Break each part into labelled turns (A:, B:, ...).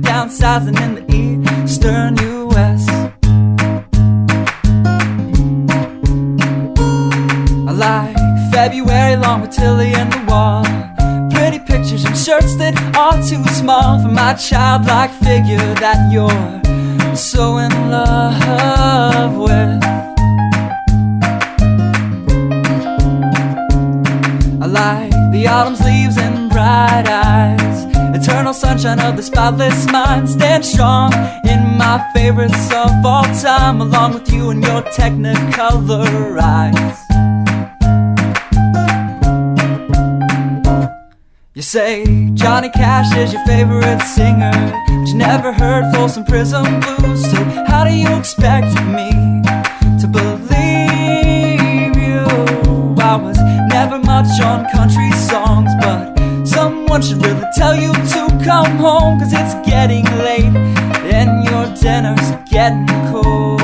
A: Downsizing in the eastern U.S. I like February along with Tilly and the wall. Pretty pictures and shirts that are too small for my childlike figure that you're so in love with. I like the autumn's leaves and bright eyes, eternal sunshine of the spotless mind. Stand strong in my favorites of all time, along with you and your technicolor eyes. You say Johnny Cash is your favorite singer, but you never heard Folsom Prison Blues. So how do you expect me to believe you? I was never much on country songs, but someone should really tell you to come home, 'cause it's getting late and your dinner's getting cold.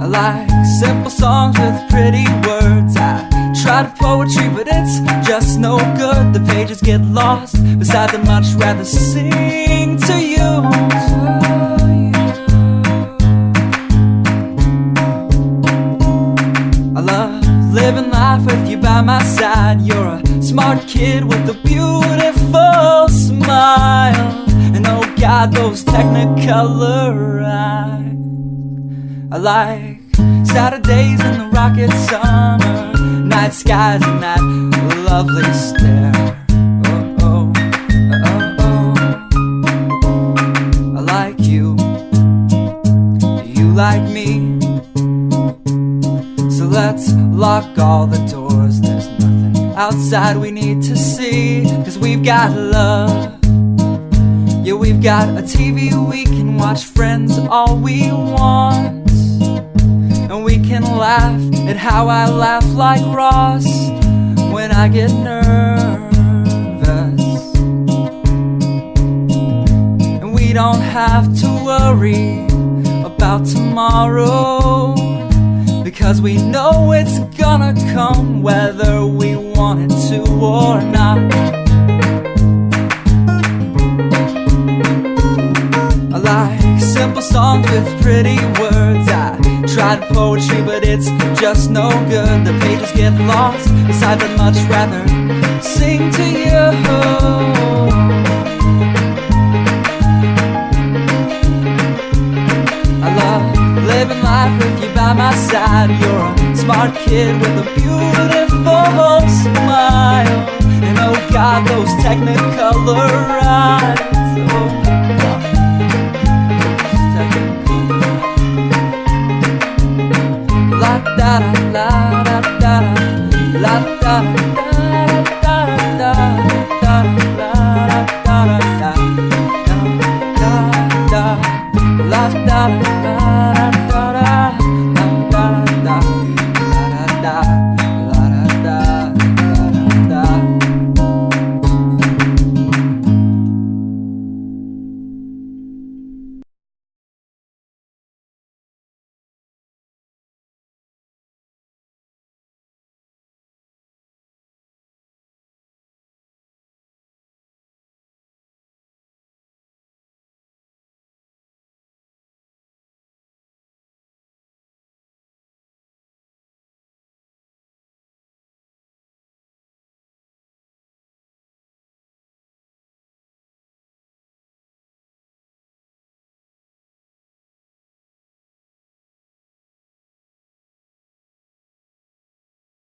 A: I like simple songs with pretty words. I tried poetry, but it's just no good. The pages get lost. Besides, I'd much rather sing to you. I love living life with you by my side. You're a smart kid with a beautiful smile, and oh God, those technicolor eyes. I like Saturdays in the rocket summer, night skies and that lovely stare. Oh, oh, oh, oh. I like you, you like me. So let's lock all the doors. There's nothing outside we need to see, 'cause we've got love. Yeah, we've got a TV we can watch, Friends all we want. And we can laugh at how I laugh like Ross when I get nervous. And we don't have to worry about tomorrow, because we know it's gonna come whether we want it to or not. I like simple songs with pretty words. I tried poetry, but it's just no good. The pages get lost. Besides, I'd much rather sing to you.